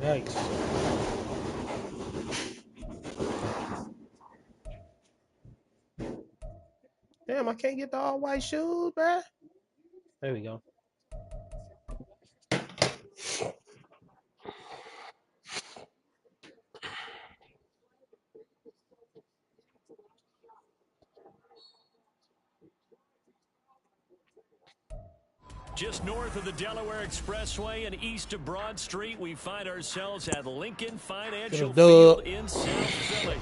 Yikes. Damn, I can't get the all white shoes, bruh. There we go. Just north of the Delaware Expressway and east of Broad Street, we find ourselves at Lincoln Financial Field in South Philly.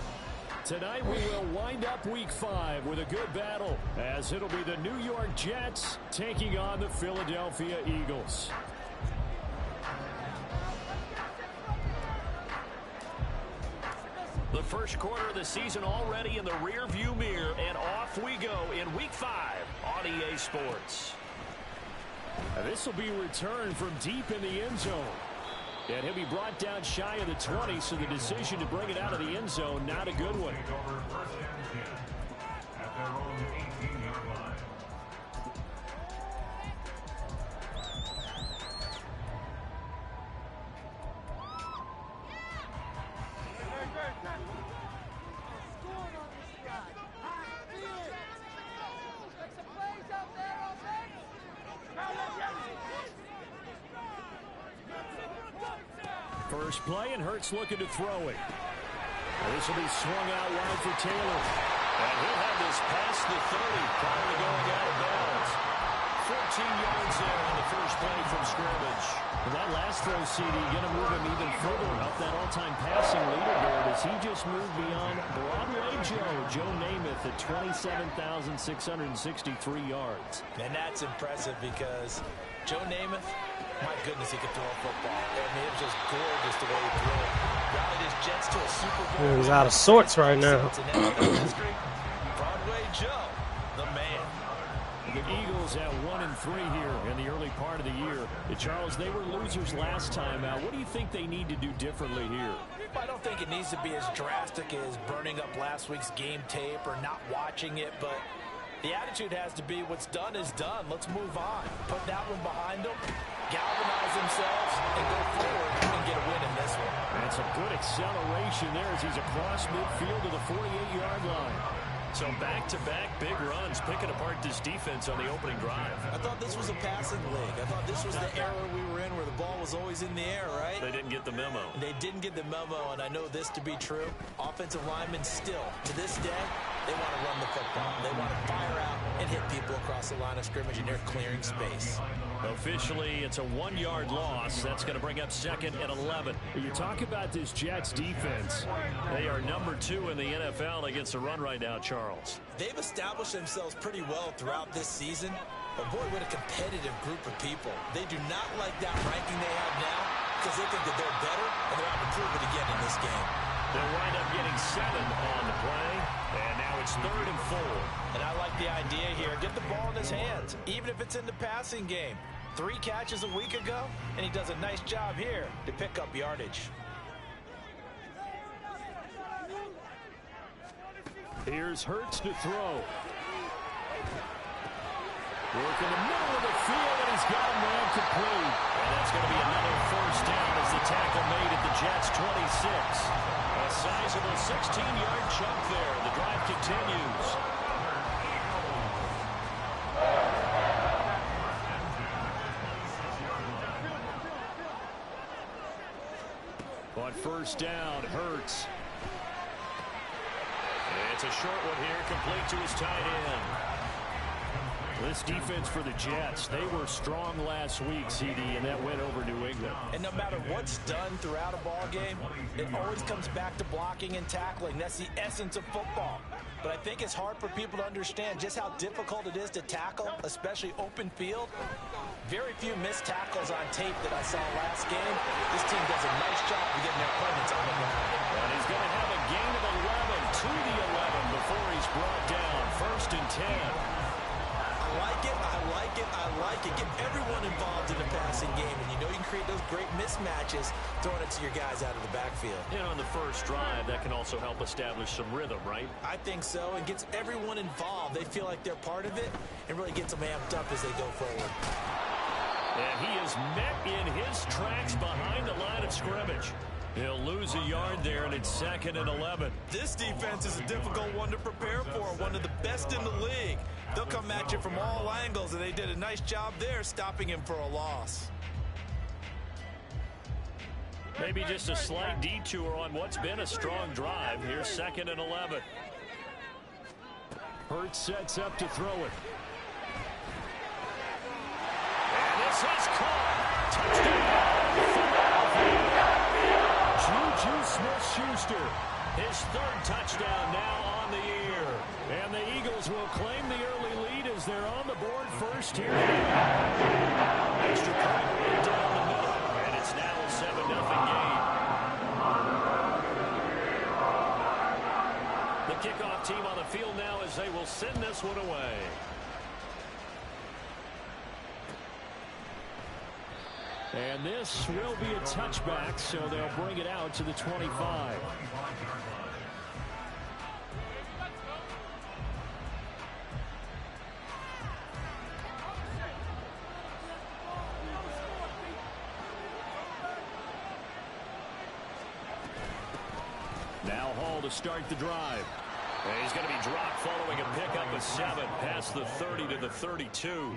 Tonight we will wind up Week 5 with a good battle, as it'll be the New York Jets taking on the Philadelphia Eagles. The first quarter of the season already in the rearview mirror, and off we go in Week 5 on EA Sports. This will be returned from deep in the end zone. And he'll be brought down shy of the 20, so the decision to bring it out of the end zone, not a good one. First play, and Hurts looking to throw it. This will be swung out wide for Taylor. And he'll have this past the 30, probably going out of bounds. 14 yards there on the first play from scrimmage. And that last throw, CD, going to move him even further up that all-time passing leaderboard as he just moved beyond Broadway Joe Namath at 27,663 yards. And that's impressive because Joe Namath, my goodness, he could throw a football. I mean, it was just gorgeous the way he threw it. Rallied his Jets to a Super Bowl. He's out of sorts right now. Broadway Joe, the man. The Eagles at 1-3 here in the early part of the year. Charles, they were losers last time out. What do you think they need to do differently here? I don't think it needs to be as drastic as burning up last week's game tape or not watching it, but the attitude has to be what's done is done. Let's move on. Put that one behind them, galvanize themselves, and go forward and get a win in this one. And some good acceleration there as he's across midfield to the 48-yard line. So back-to-back big runs, picking apart this defense on the opening drive. I thought this was a passing league. I thought this was the era we were in where the ball was always in the air, right? They didn't get the memo. They didn't get the memo, and I know this to be true. Offensive linemen still, to this day, they want to run the football. They want to fire out and hit people across the line of scrimmage, and they're clearing space. Officially, it's a 1-yard loss. That's going to bring up 2nd and 11. You talk about this Jets defense. They are number 2 in the NFL against the run right now, Charles. They've established themselves pretty well throughout this season. But, boy, what a competitive group of people. They do not like that ranking they have now because they think that they're better, and they're out to prove it again in this game. They'll wind up getting 7 on the play, and now it's 3rd and 4. And I like the idea here. Get the ball in his hands, even if it's in the passing game. 3 catches a week ago, and he does a nice job here to pick up yardage. Here's Hurts to throw. Work in the middle of the field, and he's got him ran complete. And that's going to be another first down as the tackle made at the Jets' 26. A sizable 16-yard chunk there. The drive continues. On first down, Hurts. It's a short one here, complete to his tight end. This defense for the Jets, they were strong last week, CD, and that went over New England. And no matter what's done throughout a ball game, it always comes back to blocking and tackling. That's the essence of football. But I think it's hard for people to understand just how difficult it is to tackle, especially open field. Very few missed tackles on tape that I saw last game. This team does a nice job of getting their opponents on the ground. And he's going to have a gain of 11 to the 11 before he's brought down. 1st and 10. I like it. Get everyone involved in the passing game, and you know you can create those great mismatches, throwing it to your guys out of the backfield. And on the first drive, that can also help establish some rhythm, right? I think so. It gets everyone involved. They feel like they're part of it and really gets them amped up as they go forward. And he is met in his tracks behind the line of scrimmage. He'll lose a yard there, and it's 2nd and 11. This defense is a difficult one to prepare for, one of the best in the league. They'll come at you from all angles, and they did a nice job there stopping him for a loss. Maybe just a slight detour on what's been a strong drive. Here's 2nd and 11. Hurts sets up to throw it. And this is caught. Touchdown. Juju Smith-Schuster, his 3rd touchdown now on the year. And the Eagles will claim the early lead as they're on the board first here. Extra point right down the middle, and it's now a 7-0 game. The kickoff team on the field now as they will send this one away. And this will be a touchback, so they'll bring it out to the 25. Now Hall to start the drive. And he's going to be dropped following a pickup of 7 past the 30 to the 32.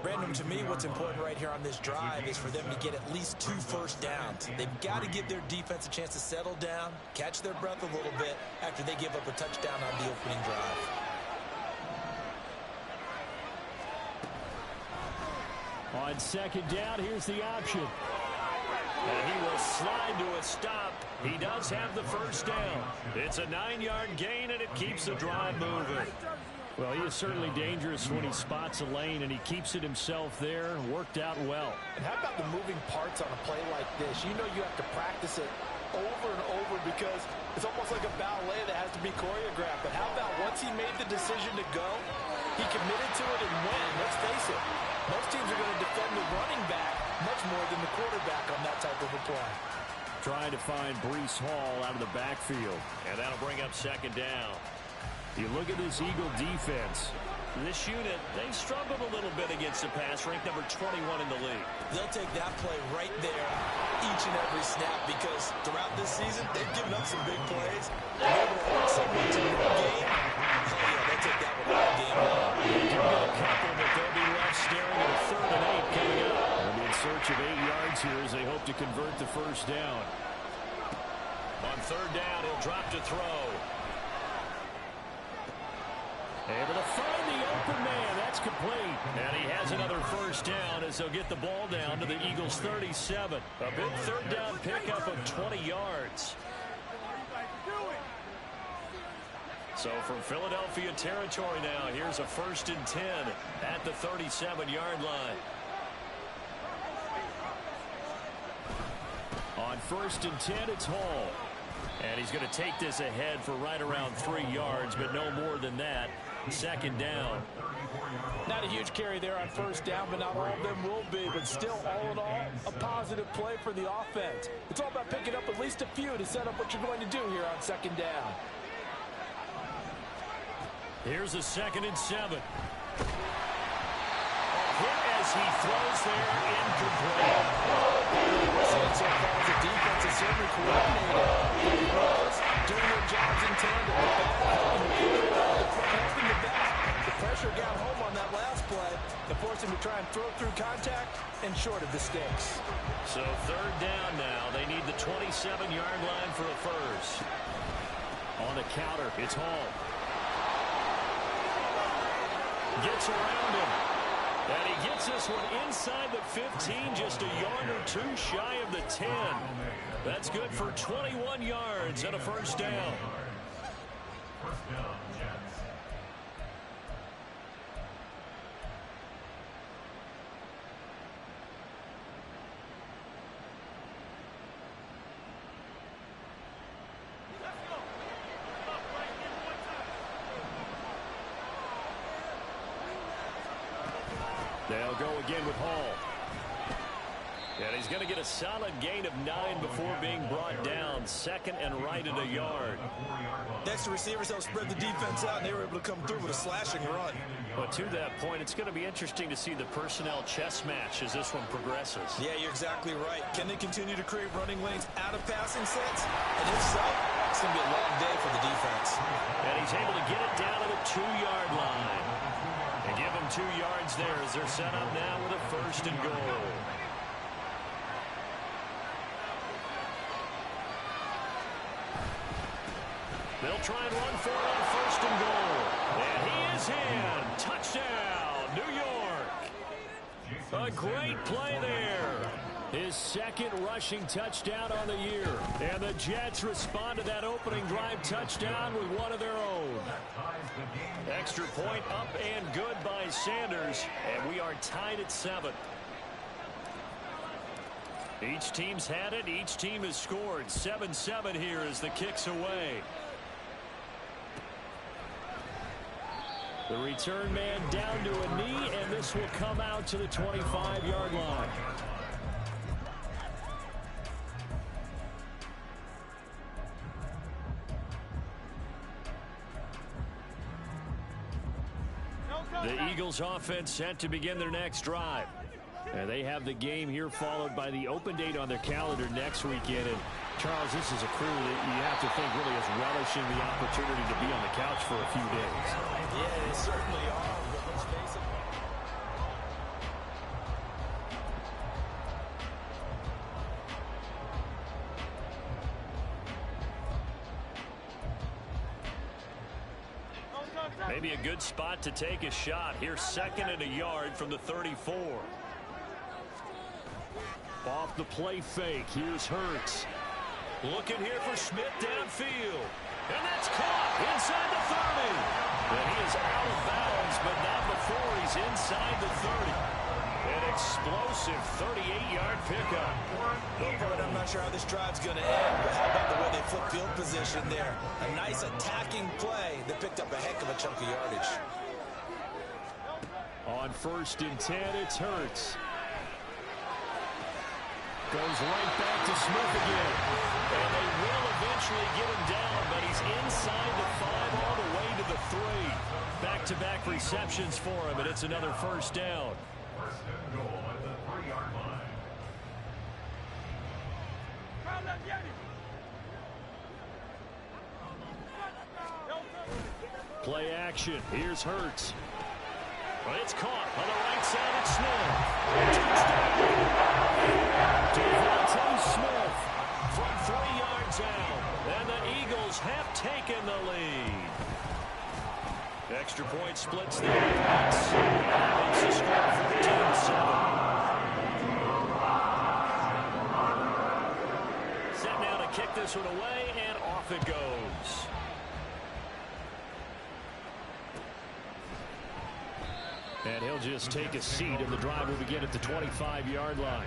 Brandon, to me, what's important right here on this drive is for them to get at least 2 first downs. They've got to give their defense a chance to settle down, catch their breath a little bit after they give up a touchdown on the opening drive. On 2nd down, here's the option. And he will slide to a stop. He does have the first down. It's a 9-yard gain, and it keeps the drive moving. Well, he is certainly dangerous when he spots a lane, and he keeps it himself there. Worked out well. And how about the moving parts on a play like this? You know you have to practice it over and over because it's almost like a ballet that has to be choreographed. But how about once he made the decision to go, he committed to it and went. Let's face it, most teams are going to defend the running back much more than the quarterback on that type of a play. Trying to find Breece Hall out of the backfield. And that'll bring up 2nd down. You look at this Eagle defense. This unit, they struggled a little bit against the pass, ranked number 21 in the league. They'll take that play right there each and every snap because throughout this season, they've given up some big plays. They were on someone to win a game. Oh, yeah, they'll take that one all game long. They do get a couple, but they'll be left staring at a 3rd and 8 coming up. They'll be in search of 8 yards here as they hope to convert the first down. On 3rd down, he'll drop to throw. Able to find the open man. That's complete. And he has another first down as they'll get the ball down to the Eagles' 37. A big 3rd down pickup of 20 yards. So from Philadelphia territory now, here's a 1st and 10 at the 37-yard line. On 1st and 10, it's Hall. And he's going to take this ahead for right around 3 yards, but no more than that. 2nd down. Not a huge carry there on 1st down, but not all of them will be. But still, all in all, a positive play for the offense. It's all about picking up at least a few to set up what you're going to do here on 2nd down. Here's a 2nd and 7. Hit as he throws there, incomplete. So far as the defense is certainly coordinated. Doing their jobs in tandem. Helping the back. The pressure got home on that last play and forced him to try and throw through contact and short of the sticks. So 3rd down now. They need the 27-yard line for a first. On the counter, it's Hall. Gets around him. And he gets this one inside the 15, just a yard or 2 shy of the 10. That's good for 21 yards and a first down. They'll go again with Hall. And he's going to get a solid gain of 9 before being brought down. Second and right at a yard. Next to receivers, they'll spread the defense out, and they were able to come through with a slashing run. But to that point, it's going to be interesting to see the personnel chess match as this one progresses. Yeah, you're exactly right. Can they continue to create running lanes out of passing sets? And if so, it's going to be a long day for the defense. And he's able to get it down to the 2-yard line. And give him 2 yards there as they're set up now with a 1st and goal. They'll try and run for it on 1st and goal. And he is in. Touchdown, New York. A great play there. His 2nd rushing touchdown on the year. And the Jets respond to that opening drive touchdown with one of their own. Extra point up and good by Sanders. And we are tied at 7. Each team's had it. Each team has scored. 7-7 here as the kick's away. The return man down to a knee, and this will come out to the 25-yard line. The Eagles offense set to begin their next drive. And they have the game here followed by the open date on their calendar next weekend. And Charles, this is a crew that you have to think really is relishing the opportunity to be on the couch for a few days. Yeah, they certainly are, but let's face it. Maybe a good spot to take a shot. Here's 2nd and a yard from the 34. Off the play fake. Here's Hurts. Looking here for Smith downfield. And that's caught inside the 30. And he is out of bounds, but not before he's inside the 30. An explosive 38-yard pickup. But I'm not sure how this drive's going to end, but how about the way they flip field position there? A nice attacking play that picked up a heck of a chunk of yardage. On 1st and 10, it's Hurts. Goes right back to Smith again. And they will eventually get him down, but he's inside the 5 all the way to the 3. Back-to-back receptions for him, and it's another 1st down. Play action. Here's Hurts. Well, it's caught on the right side of Smith. Devontae Smith from 3 yards out. And the Eagles have taken the lead. Extra point splits the offense. That makes the score 14-7. Set now to kick this one away, and off it goes. And he'll just take a seat, and the drive will begin at the 25-yard line.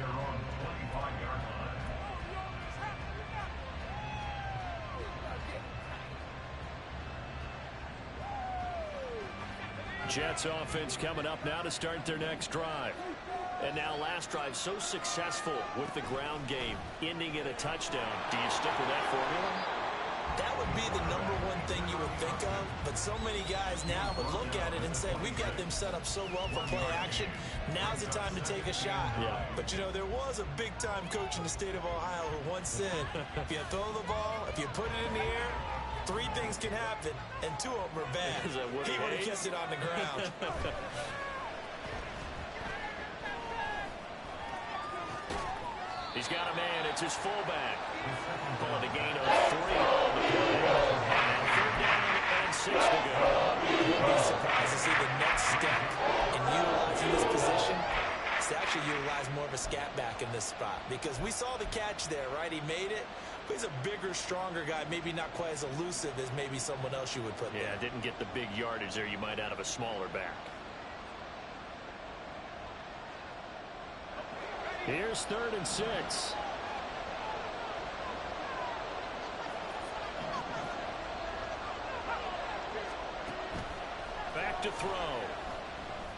Jets offense coming up now to start their next drive. And now last drive so successful with the ground game, ending in a touchdown. Do you stick with that formula? That would be the #1 thing you would think of, but so many guys now would look at it and say, we've got them set up so well for play action, now's the time to take a shot. Yeah. But, you know, there was a big-time coach in the state of Ohio who once said, if you throw the ball, if you put it in the air, 3 things can happen, and 2 of them are bad. Is that what he would have kept it on the ground. He's got a man. It's his fullback. Pulling a gain of 3 on the play. And 3rd down and 6 to go. You'd be surprised to see the next step in utilizing this position. It's to actually utilize more of a scat back in this spot. Because we saw the catch there, right? He made it. But he's a bigger, stronger guy. Maybe not quite as elusive as maybe someone else you would put there. Yeah, didn't get the big yardage there you might out of a smaller back. Here's 3rd and 6. Back to throw.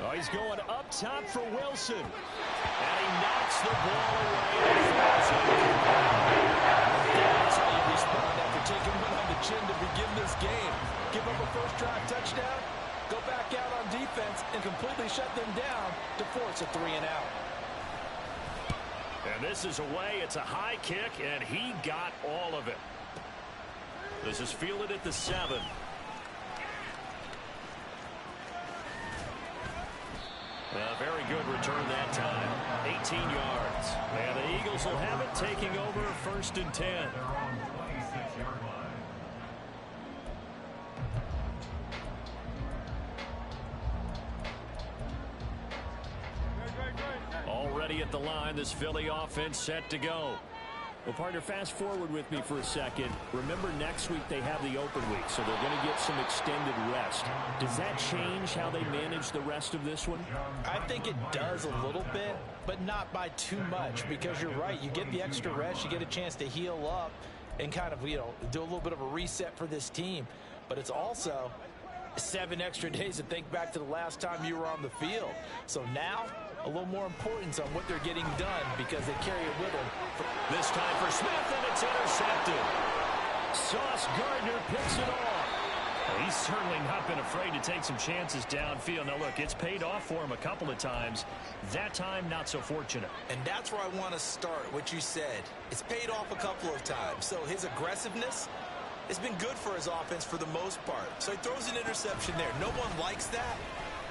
Oh, he's going up top for Wilson. And he knocks the ball away. That's how you respond after taking one on the chin to begin this game. Give up a first-drive touchdown, go back out on defense, and completely shut them down to force a 3-and-out. And this is away. It's a high kick, and he got all of it. This is fielded at the 7. A very good return that time. 18 yards. And the Eagles will have it, taking over 1st and 10. Already at the line, this Philly offense set to go. Well, partner, fast forward with me for a second. Remember, next week they have the open week, so they're going to get some extended rest. Does that change how they manage the rest of this one? I think it does a little bit, but not by too much, because you're right. You get the extra rest, you get a chance to heal up and kind of, do a little bit of a reset for this team. But it's also 7 extra days to think back to the last time you were on the field. So now, a little more importance on what they're getting done because they carry it with them. This time for Smith, and it's intercepted. Sauce Gardner picks it off. Well, he's certainly not been afraid to take some chances downfield. Now, look, it's paid off for him a couple of times. That time, not so fortunate. And that's where I want to start, what you said. It's paid off a couple of times. So his aggressiveness has been good for his offense for the most part. So he throws an interception there. No one likes that,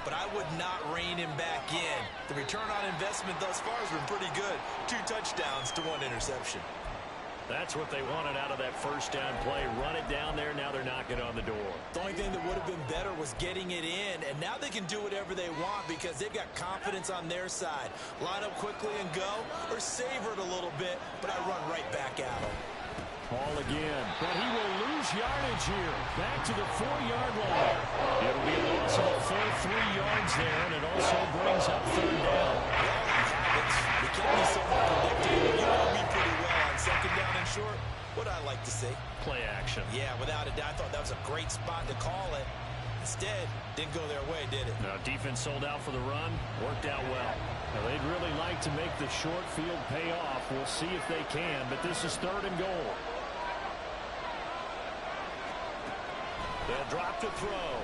but I would not rein him back in. The return on investment thus far has been pretty good. 2 touchdowns to 1 interception. That's what they wanted out of that first down play. Run it down there. Now they're knocking on the door. The only thing that would have been better was getting it in, and now they can do whatever they want because they've got confidence on their side. Line up quickly and go, or savor it a little bit, but I run right back at them. Ball again, but he will lose yardage here. Back to the 4-yard line. It'll be a loss of a full 3 yards there, and it also brings up 3rd down. We can't be so unpredictable. You know me pretty well on 2nd down and short. What I like to see. Play action. Yeah, without a doubt. I thought that was a great spot to call it. Instead, didn't go their way, did it? Now, defense sold out for the run. Worked out well. Now, they'd really like to make the short field pay off. We'll see if they can, but this is 3rd and goal. They'll drop to throw.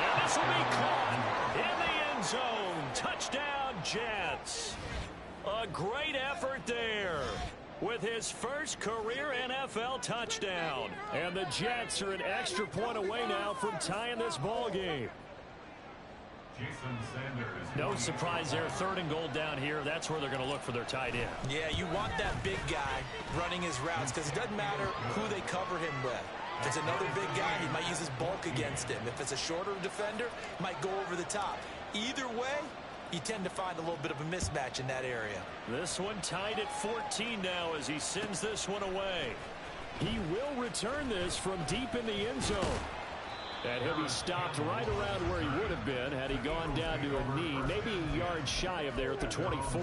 And this will be caught in the end zone. Touchdown, Jets. A great effort there with his first career NFL touchdown. And the Jets are an extra point away now from tying this ball game. No surprise there. 3rd and goal down here. That's where they're going to look for their tight end. Yeah, you want that big guy running his routes because it doesn't matter who they cover him with. If it's another big guy, he might use his bulk against him. If it's a shorter defender, might go over the top. Either way, you tend to find a little bit of a mismatch in that area. This one tied at 14 now as he sends this one away. He will return this from deep in the end zone. And he'll be stopped right around where he would have been had he gone down to a knee, maybe a yard shy of there at the 24.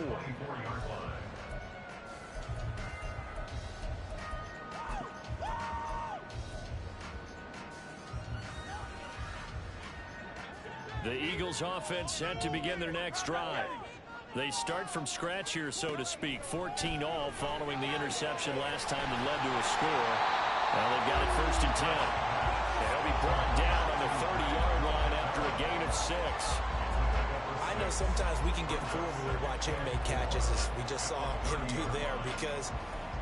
The Eagles offense set to begin their next drive. They start from scratch here, so to speak. 14 all following the interception last time that led to a score. Now they've got it 1st and 10. They'll be brought down on the 30-yard line after a gain of 6. I know sometimes we can get fooled when we watch him make catches, as we just saw him do there, because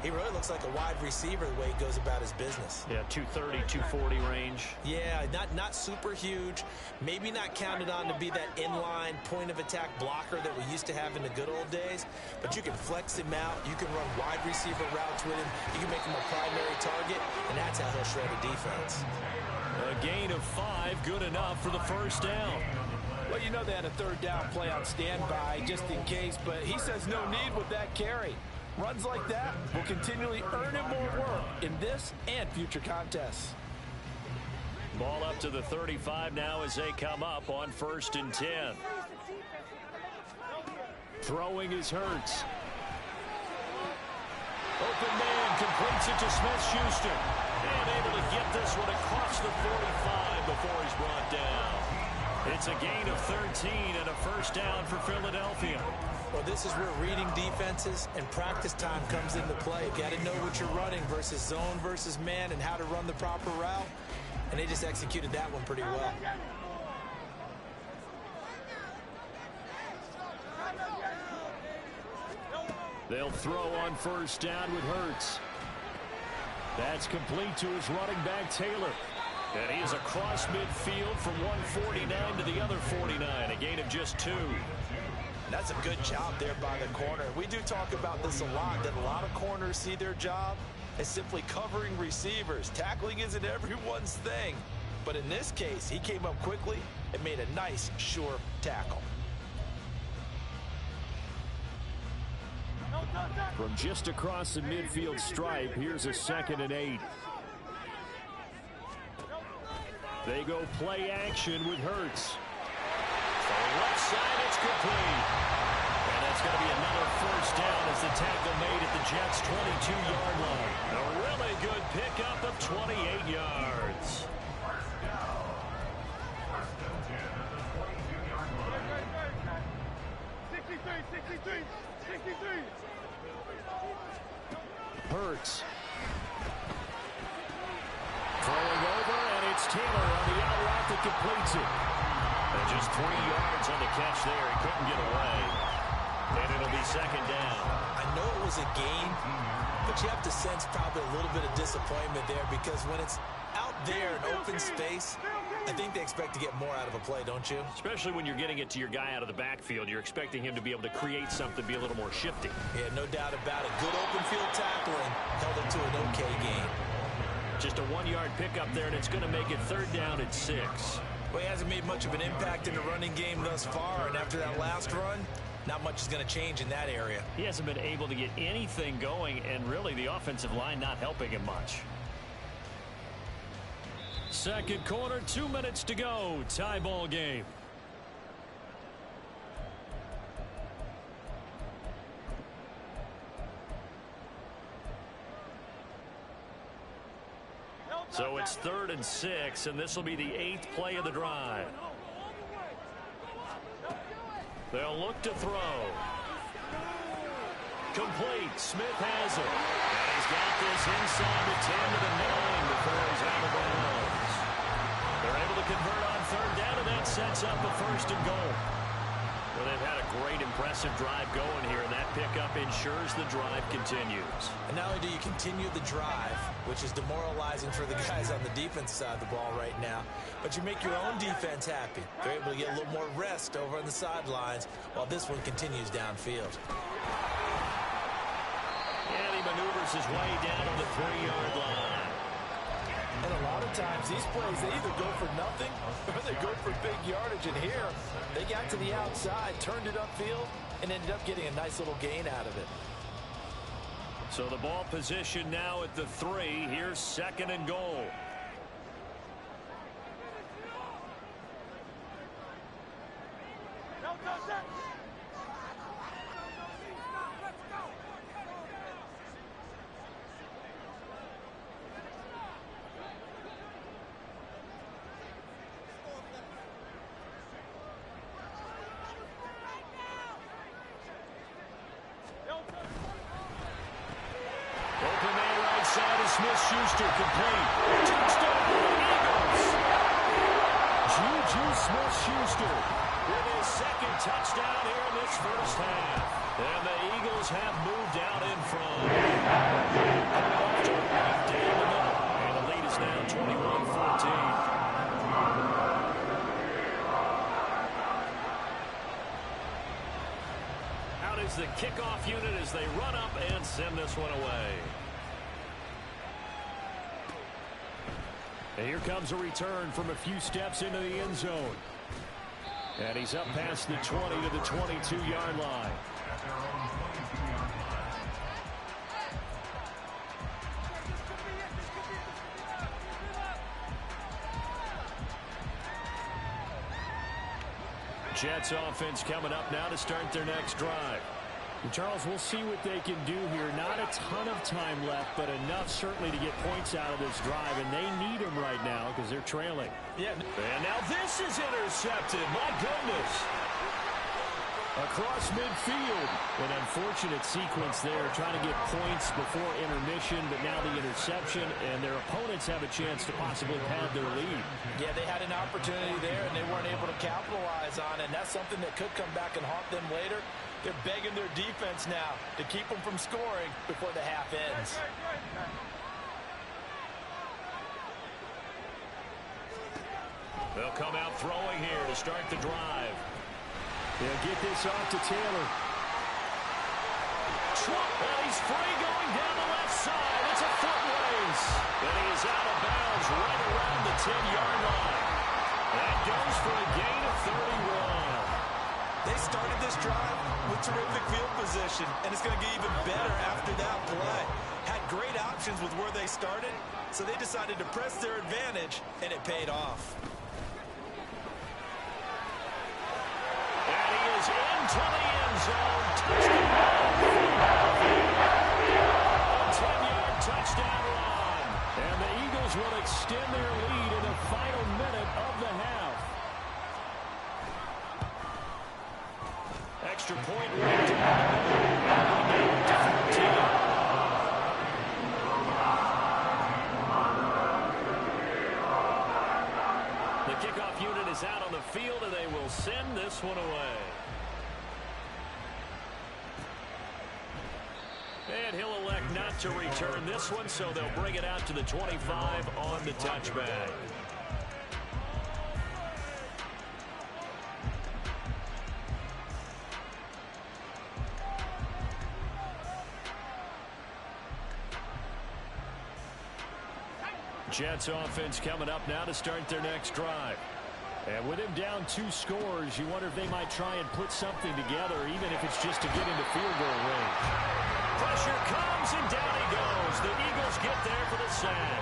he really looks like a wide receiver the way he goes about his business. Yeah, 230, 240 range. Yeah, not super huge. Maybe not counted on to be that inline point-of-attack blocker that we used to have in the good old days, but you can flex him out. You can run wide receiver routes with him. You can make him a primary target, and that's how he'll shred a defense. A gain of 5, good enough for the 1st down. Well, you know they had a 3rd down play on standby just in case, but he says no need with that carry. Runs like that will continually earn him more work in this and future contests. Ball up to the 35 now as they come up on 1st and 10. Throwing is Hurts. Open man completes it to Smith-Schuster. And able to get this one across the 45 before he's brought down. It's a gain of 13 and a first down for Philadelphia. Well, this is where reading defenses and practice time comes into play. You got to know what you're running versus zone versus man and how to run the proper route. And they just executed that one pretty well. They'll throw on first down with Hurts. That's complete to his running back, Taylor. And he is across midfield from 149 to the other 49, a gain of just 2. That's a good job there by the corner. We do talk about this a lot, that a lot of corners see their job as simply covering receivers. Tackling isn't everyone's thing. But in this case, he came up quickly and made a nice, sure tackle. From just across the midfield stripe, here's a 2nd and 8. They go play action with Hurts. From the left side, it's complete. And that's going to be another first down as the tackle made at the Jets' 22-yard line. A really good pickup of 28 yards. Hurts. Throwing over, and it's Taylor on the out route that completes it. And just 3 yards on the catch there. He couldn't get away. And it'll be 2nd down. I know it was a gain, but you have to sense probably a little bit of disappointment there because when it's out there in open space, I think they expect to get more out of a play, don't you? Especially when you're getting it to your guy out of the backfield. You're expecting him to be able to create something, be a little more shifty. Yeah, no doubt about it. Good open field tackling held it to an okay gain. Just a 1-yard pickup there, and it's going to make it 3rd down at 6. Well, he hasn't made much of an impact in the running game thus far, and after that last run, not much is going to change in that area. He hasn't been able to get anything going, and really the offensive line not helping him much. 2nd quarter, 2 minutes to go. Tie ball game. So it's 3rd and 6, and this will be the 8th play of the drive. They'll look to throw. Complete. Smith has it. And he's got this inside the 10 to the 9 before he's out of bounds. They're able to convert on 3rd down, and that sets up a 1st and goal. Well, they've had a great, impressive drive going here, and that pickup ensures the drive continues. And not only do you continue the drive, which is demoralizing for the guys on the defense side of the ball right now, but you make your own defense happy. They're able to get a little more rest over on the sidelines while this one continues downfield. And he maneuvers his way down on the 3-yard line. And a lot of times, these plays, they either go for nothing or they go for big yardage. And here, they got to the outside, turned it upfield, and ended up getting a nice little gain out of it. So the ball position now at the 3. Here's 2nd and goal. Smith-Schuster complete. Touchdown, Eagles. Juju Smith-Schuster with his 2nd touchdown here in this first half. And the Eagles have moved out in front. And the lead is now 21-14. Out is the kickoff unit as they run up and send this one away. And here comes a return from a few steps into the end zone. And he's up past the 20 to the 22-yard line. Jets offense coming up now to start their next drive. And Charles, we'll see what they can do here. Not a ton of time left, but enough certainly to get points out of this drive, and they need them right now because they're trailing. Yeah. And now this is intercepted. My goodness. Across midfield. An unfortunate sequence there, trying to get points before intermission, but now the interception, and their opponents have a chance to possibly pad their lead. Yeah, they had an opportunity there, and they weren't able to capitalize on it, and that's something that could come back and haunt them later. They're begging their defense now to keep them from scoring before the half ends. They'll come out throwing here to start the drive. They'll get this off to Taylor. And he's free going down the left side. It's a foot race. And he is out of bounds right around the 10-yard line. That goes for a gain of 31. They started this drive with terrific field position, and it's going to get even better after that play. Had great options with where they started, so they decided to press their advantage, and it paid off. And he is into the end zone. Touchdown. A 10-yard touchdown run. And the Eagles will extend their lead in the final minute of the half. Extra point right to 14. The kickoff unit is out on the field, and they will send this one away. And he'll elect not to return this one, so they'll bring it out to the 25 on the touchback. Jets offense coming up now to start their next drive. And with him down 2 scores, you wonder if they might try and put something together, even if it's just to get into field goal range. Pressure comes, and down he goes. The Eagles get there for the sack.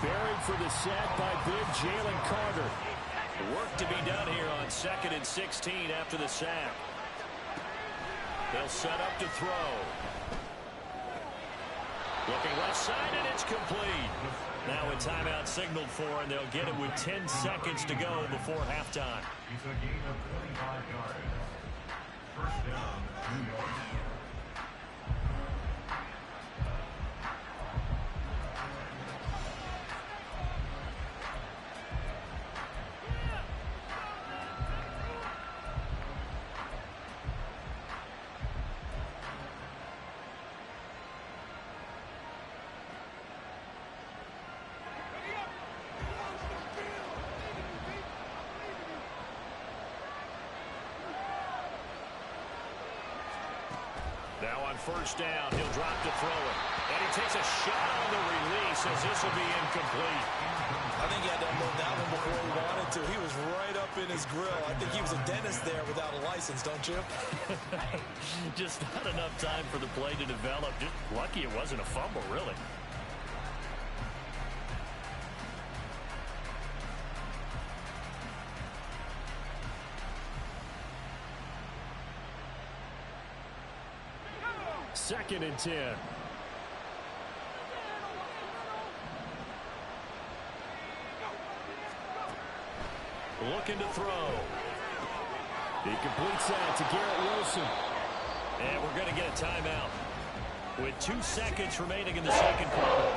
Buried for the sack by big Jalen Carter. Work to be done here on 2nd and 16 after the sack. They'll set up to throw. Looking left side, and it's complete. Now a timeout signaled for, and they'll get it with 10 seconds to go before halftime. It's a gain of 25 yards. First down, New York. Now on first down, he'll drop to throw it. And he takes a shot on the release as this will be incomplete. I think he had to unload that one before he wanted to. He was right up in his grill. I think he was a dentist there without a license, don't you? Just not enough time for the play to develop. Just lucky it wasn't a fumble, really. Second and 10. Looking to throw. He completes that to Garrett Wilson. And we're going to get a timeout with 2 seconds remaining in the second quarter.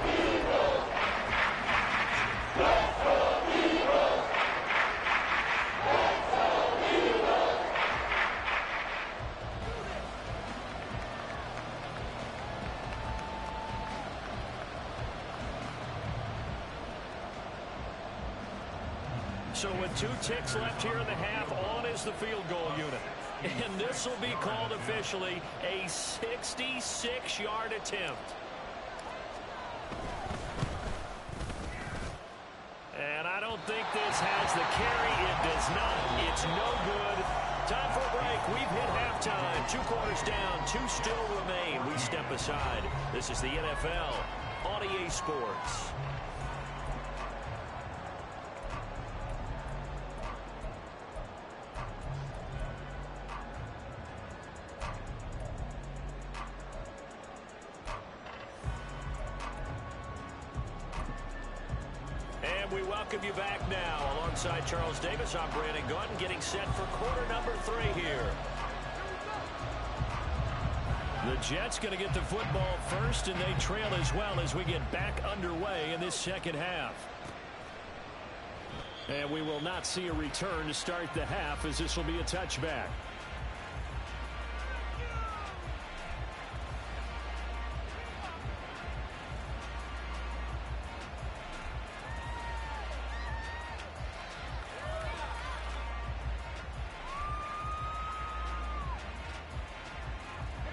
So with 2 ticks left here in the half, on is the field goal unit. And this will be called officially a 66-yard attempt. And I don't think this has the carry. It does not. It's no good. Time for a break. We've hit halftime. 2 quarters down. 2 still remain. We step aside. This is the NFL on EA Sports. welcome you back now. Alongside Charles Davis, I'm Brandon Gunn, getting set for quarter number 3 here. The Jets going to get the football first, and they trail as well as we get back underway in this second half. And we will not see a return to start the half, as this will be a touchback.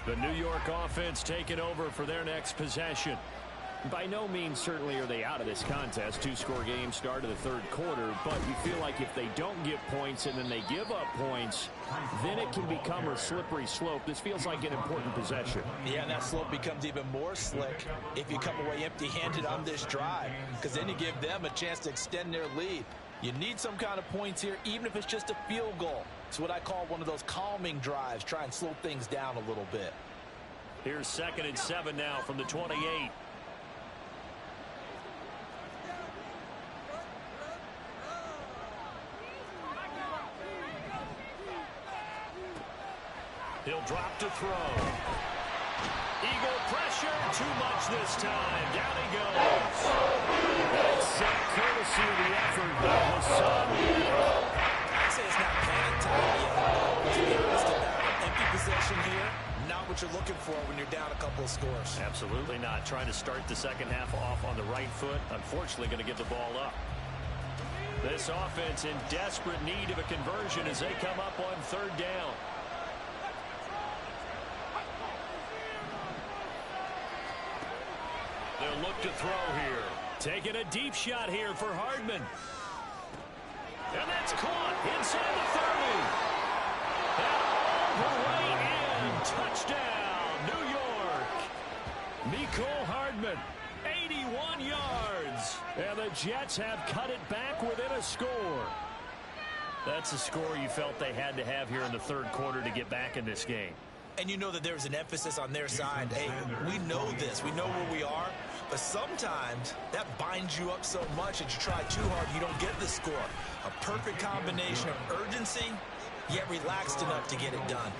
The New York offense taking over for their next possession. By no means certainly are they out of this contest. 2-score game, start of the third quarter, but you feel like if they don't get points and then they give up points, then it can become a slippery slope. This feels like an important possession. Yeah, and that slope becomes even more slick if you come away empty-handed on this drive, because then you give them a chance to extend their lead. You need some kind of points here, even if it's just a field goal. It's what I call one of those calming drives. Try and slow things down a little bit. Here's 2nd and 7 now from the 28. He'll drop to throw. Eagle pressure, too much this time. Down he goes. That's set courtesy of the effort by Hassan. I'd say it's not panic time yet. To be honest about it, empty possession here, not what you're looking for when you're down a couple of scores. Absolutely not. Trying to start the second half off on the right foot. Unfortunately, going to give the ball up. This offense in desperate need of a conversion as they come up on 3rd down. They'll look to throw here. Taking a deep shot here for Hardman. And that's caught inside the 30. And all the way in. Touchdown, New York. Mecole Hardman, 81 yards. And the Jets have cut it back within a score. That's a score you felt they had to have here in the third quarter to get back in this game. And you know that there's an emphasis on their side. Hey, we know this. We know where we are. But sometimes that binds you up so much that you try too hard, you don't get the score. A perfect combination of urgency, yet relaxed enough to get it done.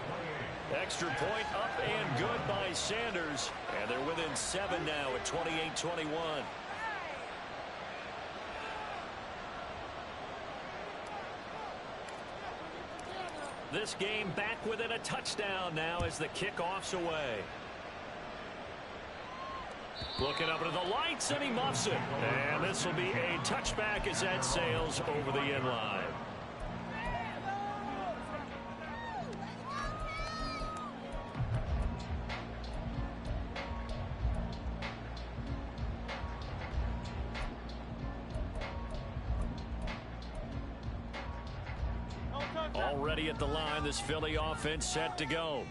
Extra point up and good by Sanders. And they're within 7 now at 28-21. This game back within a touchdown now as the kickoff's away. Looking up into the lights, and he muffs it. And this will be a touchback as that sails over the end line. Already at the line, this Philly offense set to go.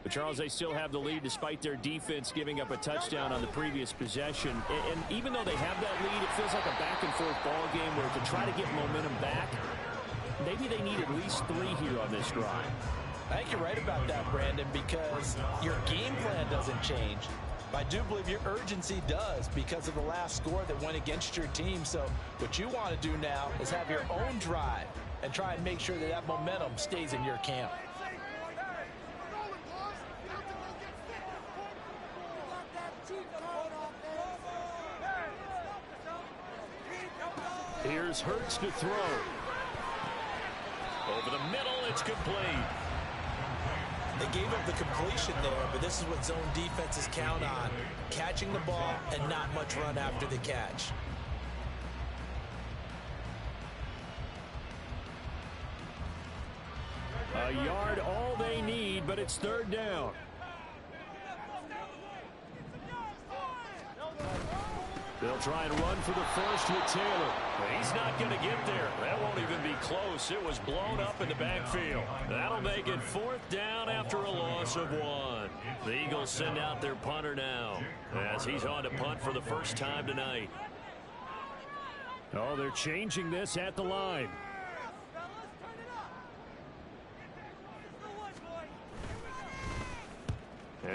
But Charles, they still have the lead despite their defense giving up a touchdown on the previous possession. And even though they have that lead, it feels like a back-and-forth ball game where to try to get momentum back, maybe they need at least 3 here on this drive. I think you're right about that, Brandon, because your game plan doesn't change. I do believe your urgency does because of the last score that went against your team. So what you want to do now is have your own drive and try and make sure that that momentum stays in your camp. Here's Hurts to throw. Over the middle, it's complete. They gave up the completion there, but this is what zone defenses count on. Catching the ball and not much run after the catch. A yard all they need, but it's 3rd down. They'll try and run for the first with Taylor. He's not going to get there. That won't even be close. It was blown up in the backfield. That'll make it 4th down after a loss of 1. The Eagles send out their punter now as he's on to punt for the first time tonight. Oh, they're changing this at the line.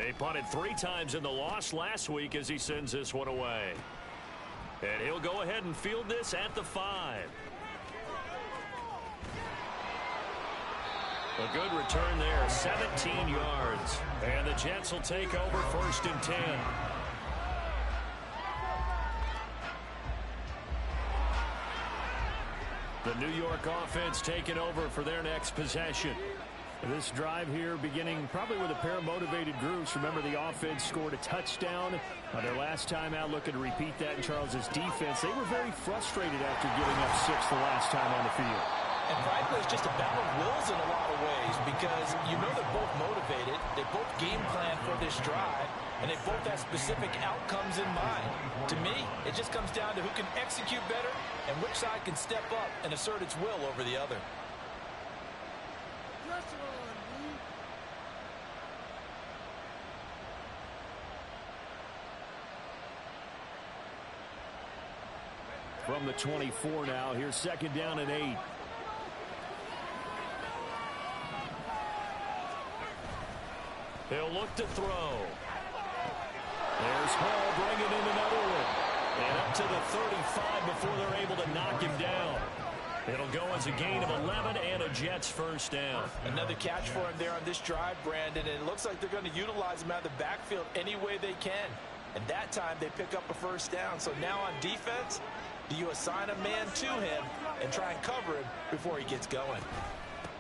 He punted 3 times in the loss last week as he sends this one away. And he'll go ahead and field this at the 5. A good return there, 17 yards. And the Jets will take over 1st and 10. The New York offense taking over for their next possession. This drive here beginning probably with a pair of motivated groups. Remember, the offense scored a touchdown on their last time out. Looking to repeat that in Charles's defense. They were very frustrated after giving up 6 the last time on the field. And frankly, it's just a battle of wills in a lot of ways because you know they're both motivated. They both game plan for this drive, and they both have specific outcomes in mind. To me, it just comes down to who can execute better and which side can step up and assert its will over the other. From the 24 now, here's 2nd down and 8. He'll look to throw. There's Hall bringing in another one. And up to the 35 before they're able to knock him down. It'll go as a gain of 11 and a Jets 1st down. Another catch for him there on this drive, Brandon, and it looks like they're going to utilize him out of the backfield any way they can. And that time they pick up a 1st down. So now on defense, do you assign a man to him and try and cover him before he gets going?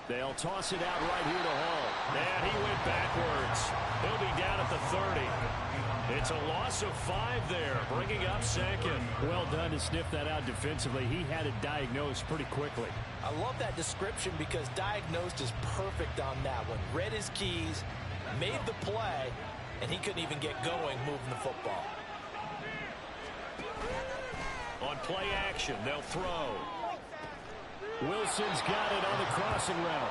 They'll toss it out right here to Hall. And he went backwards. He'll be down at the 30. It's a loss of 5 there, bringing up 2nd. Well done to sniff that out defensively. He had it diagnosed pretty quickly. I love that description because diagnosed is perfect on that one. Read his keys, made the play, and he couldn't even get going moving the football. On play action, they'll throw. Wilson's got it on the crossing route.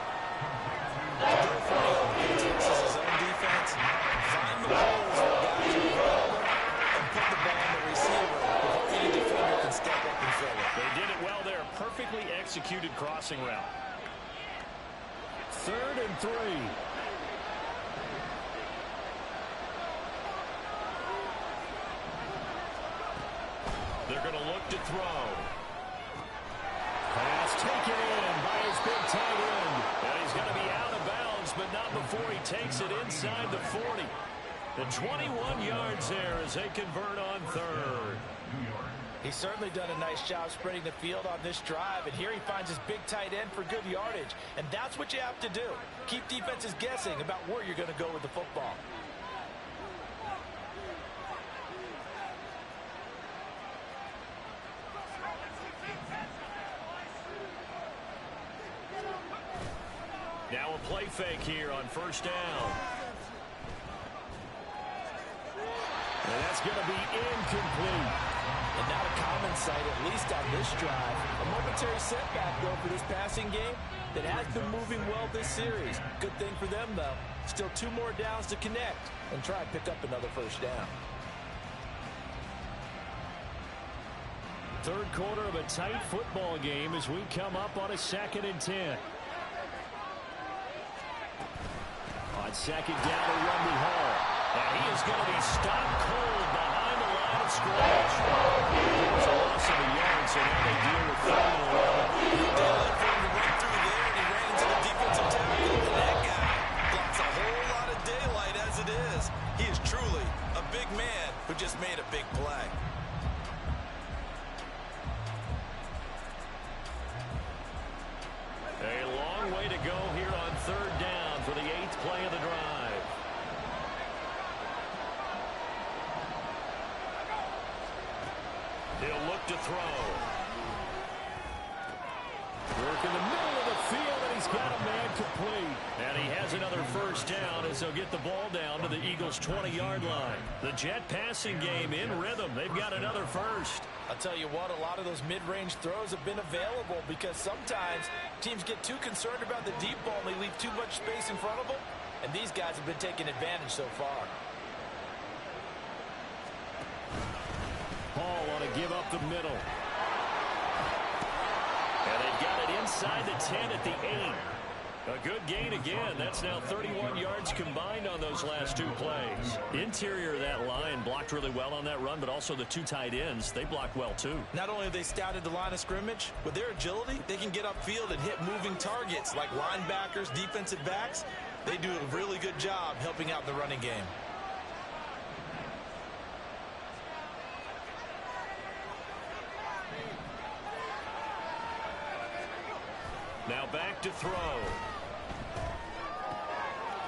This is his own defense. Find the holes where guys are available and put the ball on the receiver before any defender can step up and fill it. They did it well there. Perfectly executed crossing route. 3rd and 3. They're going to look to throw. Pass taken in by his big tight end. And he's going to be out of bounds, but not before he takes it inside the 40. The 21 yards there as they convert on 3rd. He's certainly done a nice job spreading the field on this drive, and here he finds his big tight end for good yardage. And that's what you have to do. Keep defenses guessing about where you're going to go with the football. Now a play fake here on 1st down. And that's going to be incomplete. And not a common sight, at least on this drive. A momentary setback, though, for this passing game that has been moving well this series. Good thing for them, though. Still 2 more downs to connect and try and pick up another 1st down. 3rd quarter of a tight football game as we come up on a 2nd and 10. On 2nd down, a run to Hall. And he is going to be stopped cold behind the line of scrimmage. It was a loss of a yard, so now they deal with 3rd and 11. They let him run through there, and he ran into the defensive tackle. And that guy blocks a whole lot of daylight as it is. He is truly a big man who just made a big play. A long way to go here on 3rd down for the 8th play of the drive. He'll look to throw. Work in the middle of the field, and he's got a man complete. And he has another 1st down as they'll get the ball down to the Eagles' 20-yard line. The Jet passing game in rhythm. They've got another 1st. I'll tell you what, a lot of those mid-range throws have been available because sometimes teams get too concerned about the deep ball and they leave too much space in front of them. And these guys have been taking advantage so far. Hall on to give up the middle. And they've got it inside the 10 at the 8. A good gain again. That's now 31 yards combined on those last two plays. Interior of that line blocked really well on that run, but also the two tight ends, they blocked well too. Not only have they scouted the line of scrimmage, with their agility, they can get upfield and hit moving targets like linebackers, defensive backs. They do a really good job helping out the running game. Now back to throw.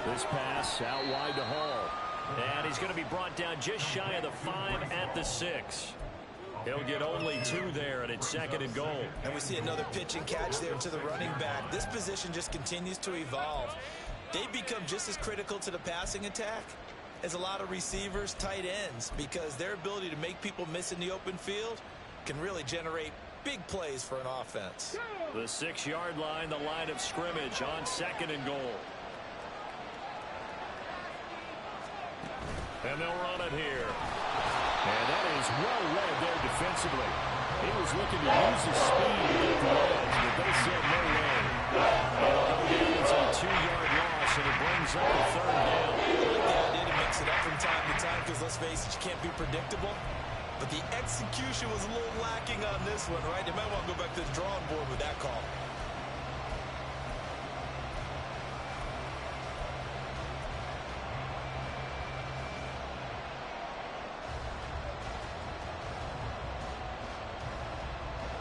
This pass out wide to Hall. And he's going to be brought down just shy of the 5 at the 6. He'll get only 2 there, and it's 2nd and goal. And we see another pitch and catch there to the running back. This position just continues to evolve. They become just as critical to the passing attack as a lot of receivers, tight ends, because their ability to make people miss in the open field can really generate big plays for an offense. The 6-yard line, the line of scrimmage on 2nd and goal. And they'll run it here. And that is well read there defensively. He was looking to use his speed to get the edge, but they said no way. And it's a 2-yard loss, and it brings up the 3rd down. I like the idea to mix it up from time to time because, let's face it, you can't be predictable. But the execution was a little lacking on this one, right? They might want to go back to the drawing board with that call.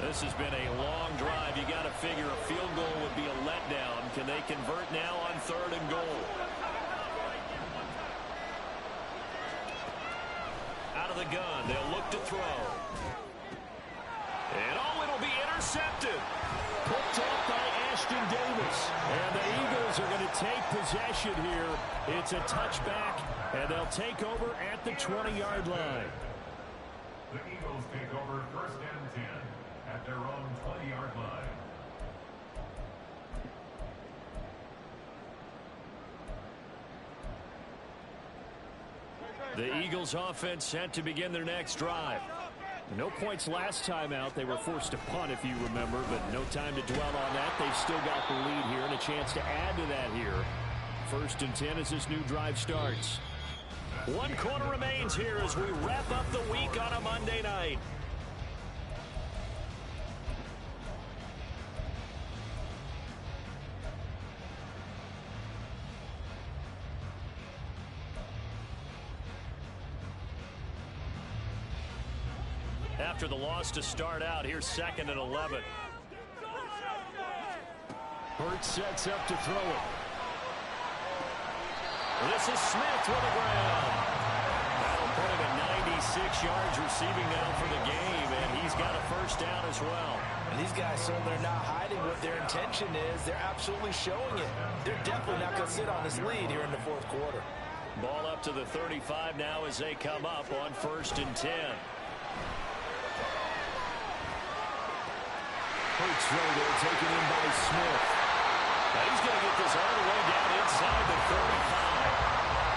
This has been a long drive. You got to figure a field goal would be a letdown. Can they convert now on 3rd and goal? Out of the gun, they'll look to throw. And it'll be intercepted. Picked up by Ashton Davis. And the Eagles are going to take possession here. It's a touchback, and they'll take over at the 20-yard line. The Eagles take over 1st and 10 at their own 20-yard line. The Eagles offense set to begin their next drive. No points last time out. They were forced to punt, if you remember, but no time to dwell on that. They've still got the lead here and a chance to add to that here. 1st and 10 as this new drive starts. 1 quarter remains here as we wrap up the week on a Monday night. After the loss to start out, here's 2nd and 11. Hurts sets up to throw it. This is Smith with the ground. That'll put him at 96 yards receiving now for the game, and he's got a 1st down as well. And these guys certainly are not hiding what their intention is. They're absolutely showing it. They're definitely not going to sit on this lead here in the 4th quarter. Ball up to the 35 now as they come up on 1st and 10. Hurts throw there, taken in by Smith. Now he's going to get this all the way down inside the 35.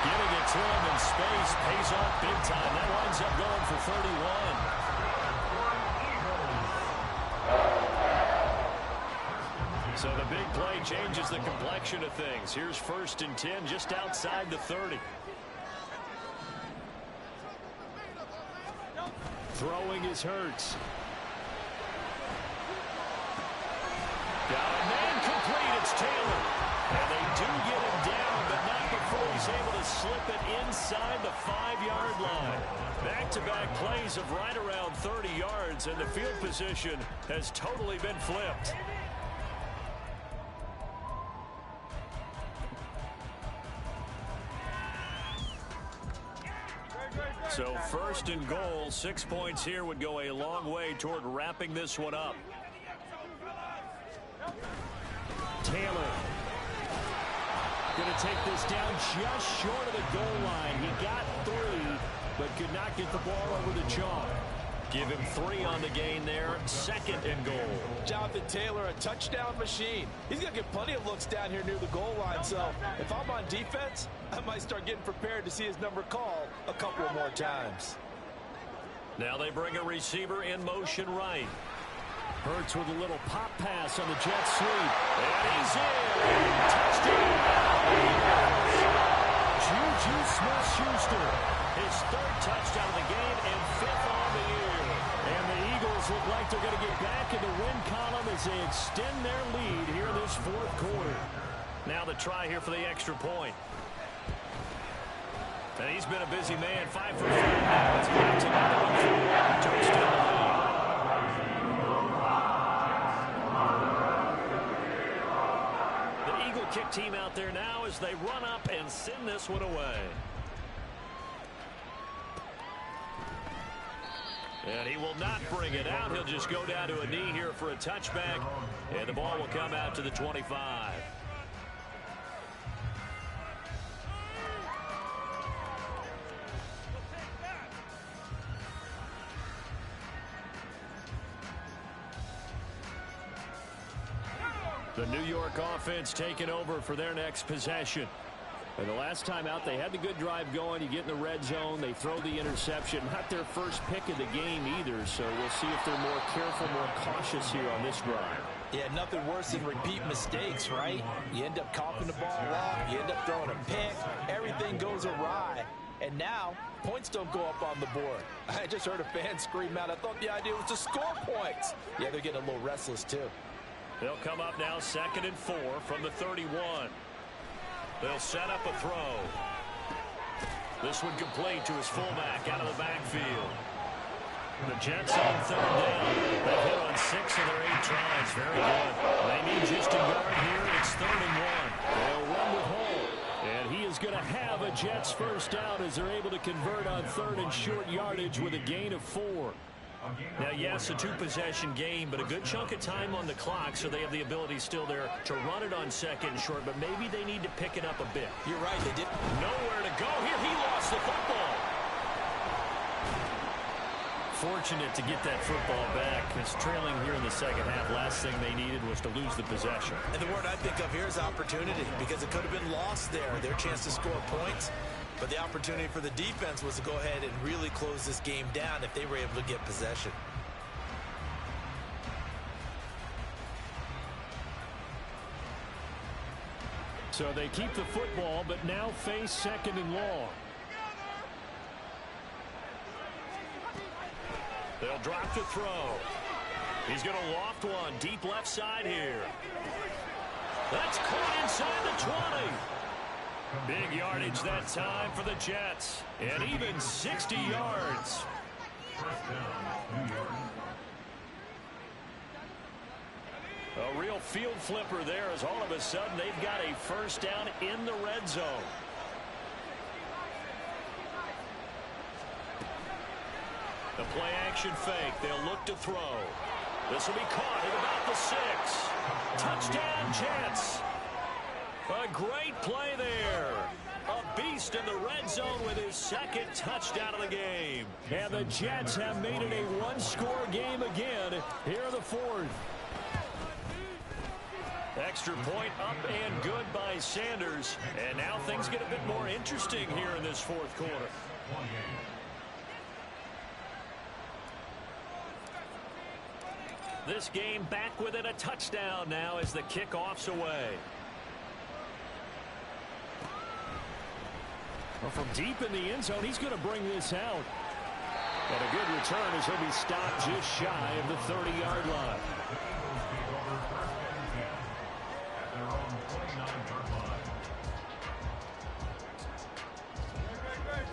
Getting it to him in space pays off big time. That winds up going for 31. So the big play changes the complexion of things. Here's 1st and 10 just outside the 30. Throwing is Hurts. Got a man complete. It's Taylor. And they do get him down, but not before he's able to slip it inside the 5-yard line. Back-to-back plays of right around 30 yards, and the field position has totally been flipped. So 1st and goal, 6 points here would go a long way toward wrapping this one up. Taylor going to take this down just short of the goal line. He got 3, but could not get the ball over the chalk. Give him 3 on the gain there. 2nd and goal. Jonathan Taylor, a touchdown machine. He's going to get plenty of looks down here near the goal line. So if I'm on defense, I might start getting prepared to see his number called a couple more times. Now they bring a receiver in motion right. Hurts with a little pop pass on the jet sweep. And he's in. Touchdown. Juju Smith-Schuster. His third touchdown of the game and fifth on the year. And the Eagles look like they're going to get back in the win column as they extend their lead here in this fourth quarter. Now the try here for the extra point. And he's been a busy man. 5 for 5. It's back to another one for one to extend the lead. The Eagle kick team out there now as they run up and send this one away. And he will not bring it out. He'll just go down to a knee here for a touchback. And the ball will come out to the 25. The New York offense taking over for their next possession. And the last time out, they had the good drive going. You get in the red zone, they throw the interception. Not their first pick of the game either, so we'll see if they're more careful, more cautious here on this drive. Yeah, nothing worse than repeat mistakes, right? You end up coughing the ball off, you end up throwing a pick, everything goes awry. And now, points don't go up on the board. I just heard a fan scream out, I thought the idea was to score points. Yeah, they're getting a little restless too. They'll come up now 2nd and 4 from the 31. They'll set up a throw. This one complete to his fullback out of the backfield. The Jets on 3rd down. They've hit on 6 of their 8 tries. Very good. They need just a yard here. It's 3rd and 1. They'll run with Hall. And he is going to have a Jets first down as they're able to convert on 3rd and short yardage with a gain of 4. Now, yes, a 2-possession game, but a good chunk of time on the clock, so they have the ability still there to run it on 2nd and short, but maybe they need to pick it up a bit. You're right, they did. Nowhere to go here. He lost the football. Fortunate to get that football back. It's trailing here in the second half. Last thing they needed was to lose the possession. And the word I think of here is opportunity, because it could have been lost there, their chance to score points. But the opportunity for the defense was to go ahead and really close this game down if they were able to get possession. So they keep the football, but now face 2nd and long. They'll drop to throw. He's going to loft one deep left side here. That's caught inside the 20. Big yardage that time for the Jets. And even 60 yards. A real field flipper there as all of a sudden they've got a first down in the red zone. The play action fake. They'll look to throw. This will be caught at about the 6. Touchdown Jets. A great play there. A beast in the red zone with his 2nd touchdown of the game. And the Jets have made it a one-score game again here in the 4th. Extra point up and good by Sanders. And now things get a bit more interesting here in this 4th quarter. This game back within a touchdown now as the kickoff's away. Well, from deep in the end zone, he's going to bring this out. And a good return as he'll be stopped just shy of the 30-yard line.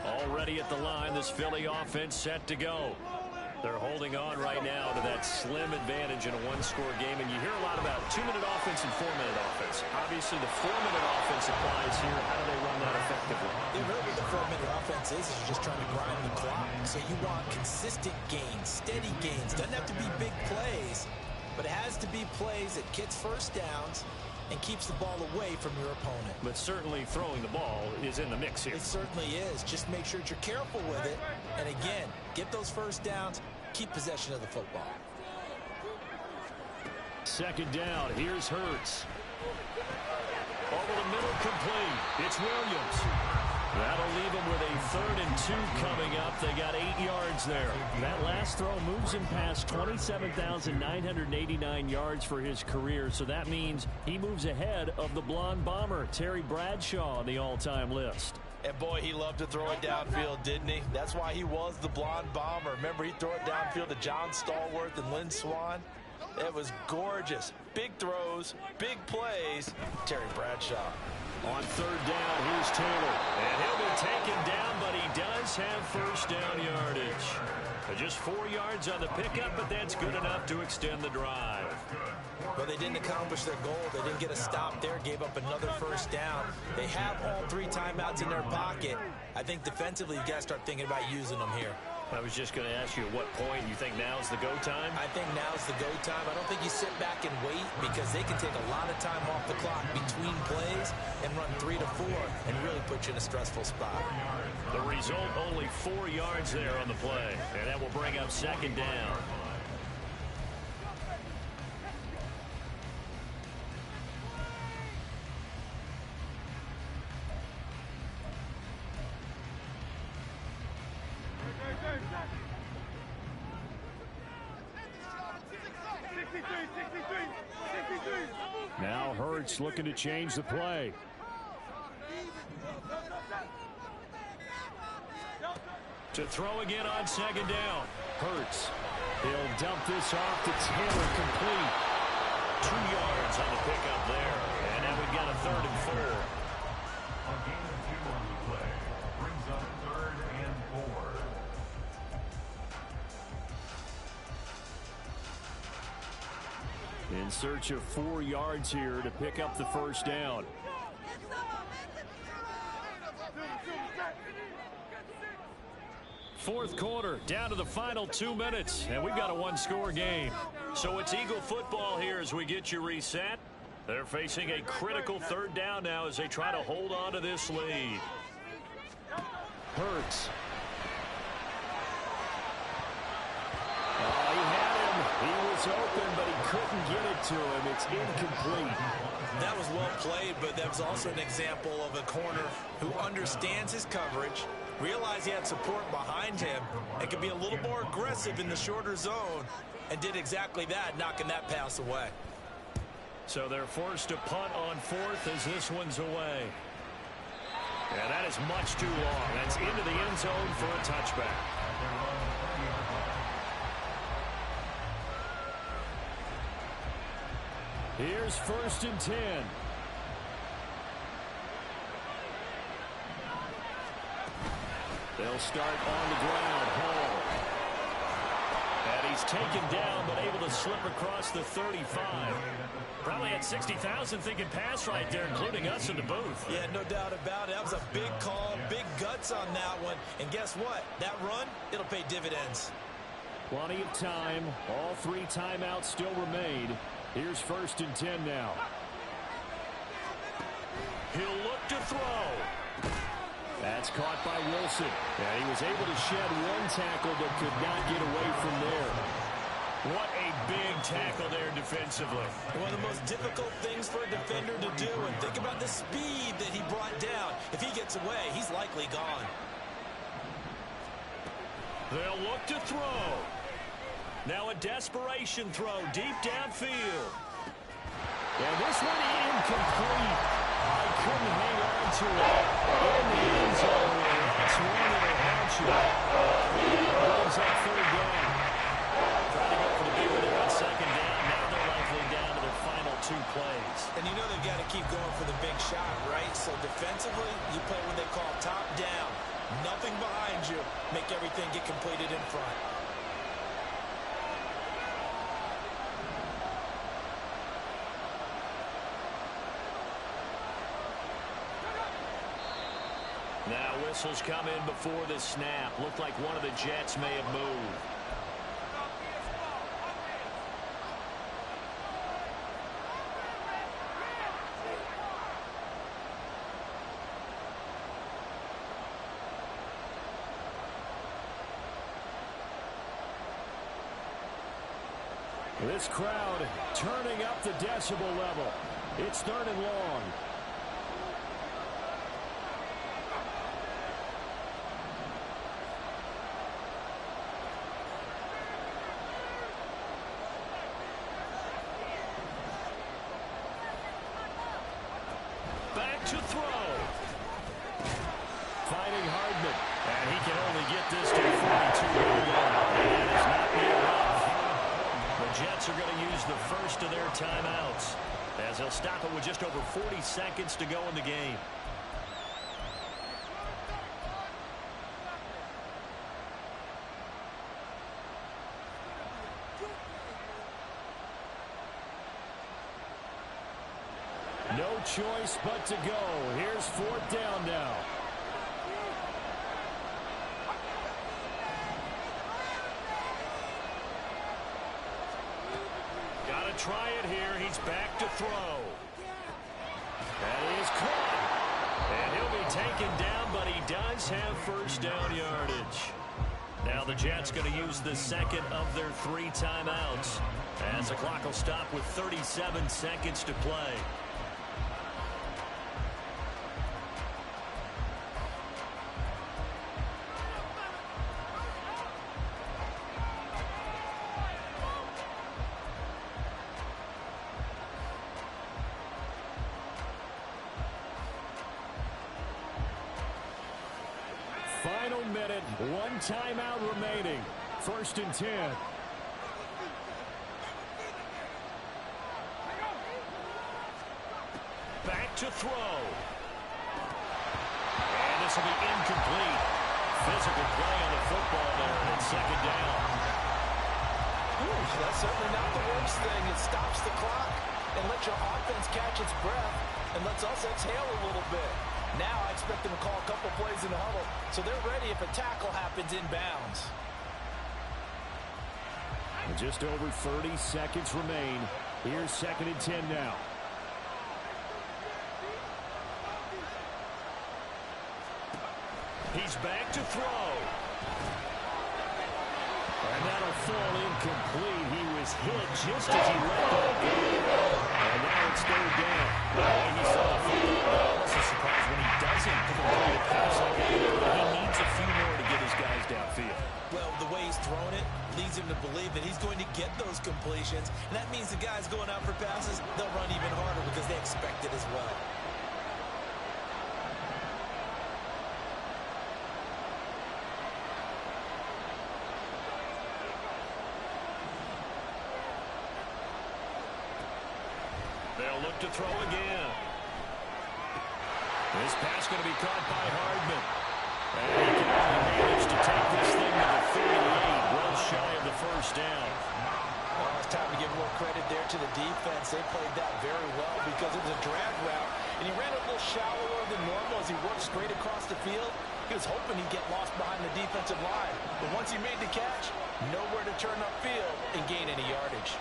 Already at the line, this Philly offense set to go. They're holding on right now to that slim advantage in a one-score game. And you hear a lot about 2-minute offense and 4-minute offense. Obviously, the 4-minute offense applies here. How do they run that effectively? Yeah, really what the 4-minute offense is you're just trying to grind the clock. So you want consistent gains, steady gains. Doesn't have to be big plays, but it has to be plays that gets first downs and keeps the ball away from your opponent. But certainly throwing the ball is in the mix here. It certainly is. Just make sure that you're careful with it. And again, get those first downs, keep possession of the football. 2nd down. Here's Hurts. Over the middle, complete. It's Williams. That'll leave them with a 3rd and 2 coming up. They got 8 yards there. That last throw moves him past 27,989 yards for his career, so that means he moves ahead of the blonde bomber, Terry Bradshaw, on the all-time list. And boy, he loved to throw it downfield, didn't he? That's why he was the blonde bomber. Remember, he'd throw it downfield to John Stallworth and Lynn Swann? It was gorgeous. Big throws, big plays. Terry Bradshaw. On 3rd down, here's Taylor. And he'll be taken down, but he does have first down yardage. Just 4 yards on the pickup, but that's good enough to extend the drive. Well, they didn't accomplish their goal. They didn't get a stop there, gave up another first down. They have all 3 timeouts in their pocket. I think defensively, you got to start thinking about using them here. I was just going to ask you at what point you think now's the go time? I think now's the go time. I don't think you sit back and wait because they can take a lot of time off the clock between plays and run 3 to 4 and really put you in a stressful spot. The result, only 4 yards there on the play, and that will bring up 2nd down. Now Hurts looking to change the play. To throw again on 2nd down. Hurts. He'll dump this off to Taylor, complete. 2 yards on the pickup there. And now we've got a 3rd and 4. A gain of 2 on the play. Brings up 3rd and 4. In search of 4 yards here to pick up the first down. Fourth quarter, down to the final 2 minutes, and we've got a 1-score game. So it's Eagle football here as we get you reset. They're facing a critical 3rd down now as they try to hold on to this lead. Hurts. Oh, he had him. He was open, but he couldn't get it to him. It's incomplete. That was well played, but that was also an example of a corner who understands his coverage, realized he had support behind him, and could be a little more aggressive in the shorter zone, and did exactly that, knocking that pass away. So they're forced to punt on 4th as this one's away. Yeah, that is much too long. That's into the end zone for a touchback. Here's 1st and 10. They'll start on the ground. Hall. And he's taken down, but able to slip across the 35. Probably had 60,000 thinking pass right there, including us in the booth. Yeah, no doubt about it. That was a big call, big guts on that one. And guess what? That run, it'll pay dividends. Plenty of time. All 3 timeouts still remain. Here's 1st and 10 now. He'll look to throw. That's caught by Wilson. And he was able to shed 1 tackle but could not get away from there. What a big tackle there defensively. One of the most difficult things for a defender to do. And think about the speed that he brought down. If he gets away, he's likely gone. They'll look to throw. Now a desperation throw deep downfield. And this one incomplete. I couldn't hang on to it. In the end zone. Swung and a hatchet. Goes up 3rd down. Trying to go for the big one on 2nd down. Now they're likely down to their final 2 plays. And you know they've got to keep going for the big shot, right? So defensively, you play what they call top down. Nothing behind you. Make everything get completed in front. Now whistles come in before the snap. Looked like one of the Jets may have moved. This crowd turning up the decibel level. It's 3rd and long. Hardman. And he can only get this to the 42-yard line. That is not near enough. The Jets are going to use the first of their timeouts, as they'll stop it with just over 40 seconds to go in the game. No choice but to go. Here's fourth down now. Got to try it here. He's back to throw. That is caught. And he'll be taken down, but he does have first down yardage. Now the Jets going to use the second of their 3 timeouts, as the clock will stop with 37 seconds to play. Final minute, 1 timeout remaining. First and 10. Back to throw. And this will be incomplete. Physical play on the football there, and it's second down. Ooh, that's certainly not the worst thing. It stops the clock and lets your offense catch its breath and lets us exhale a little bit. Now I expect them to call a couple plays in the huddle, so they're ready if a tackle happens inbounds. Just over 30 seconds remain. Here's second and 10 now. He's back to throw. And that'll fall incomplete. He was hit just as he let that go. And now it's third down. He saw a football. I'm also surprised when he doesn't complete a pass like that. He needs a few more to get his guys downfield. Well, the way he's thrown it leads him to believe that he's going to get those completions. And that means the guys going out for passes, they'll run even harder because they expect it as well. They'll look to throw again. This pass going to be caught by Hardman. And he can only manage to take this thing to the 38, well shy of the first down. Well, it's time to give more credit there to the defense. They played that very well because it was a drag route, and he ran a little shallower than normal as he worked straight across the field. He was hoping he'd get lost behind the defensive line. But once he made the catch, nowhere to turn upfield and gain any yardage.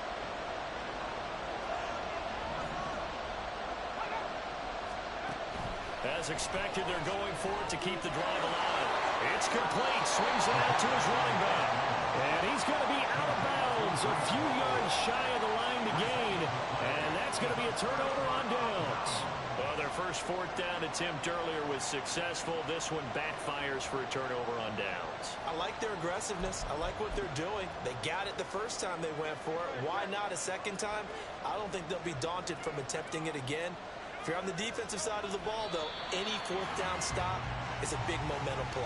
As expected, they're going for it to keep the drive alive. It's complete. Swings it out to his running back. And he's going to be out of bounds, a few yards shy of the line to gain. And that's going to be a turnover on downs. Well, their first fourth down attempt earlier was successful. This one backfires for a turnover on downs. I like their aggressiveness. I like what they're doing. They got it the first time they went for it. Why not a second time? I don't think they'll be daunted from attempting it again. If you're on the defensive side of the ball, though, any fourth down stop is a big momentum play.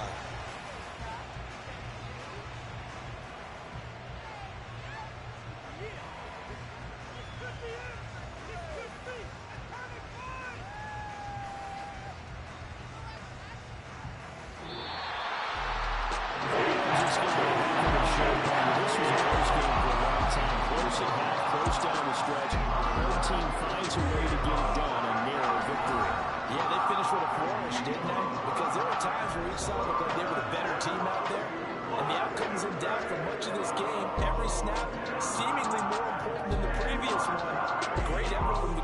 Close down the stretch. Their team finds a way to get it done. Yeah, they finished with a flourish, didn't they? Because there were times where each side looked like they were the better team out there. And the outcomes in doubt for much of this game. Every snap seemingly more important than the previous one. Great effort from the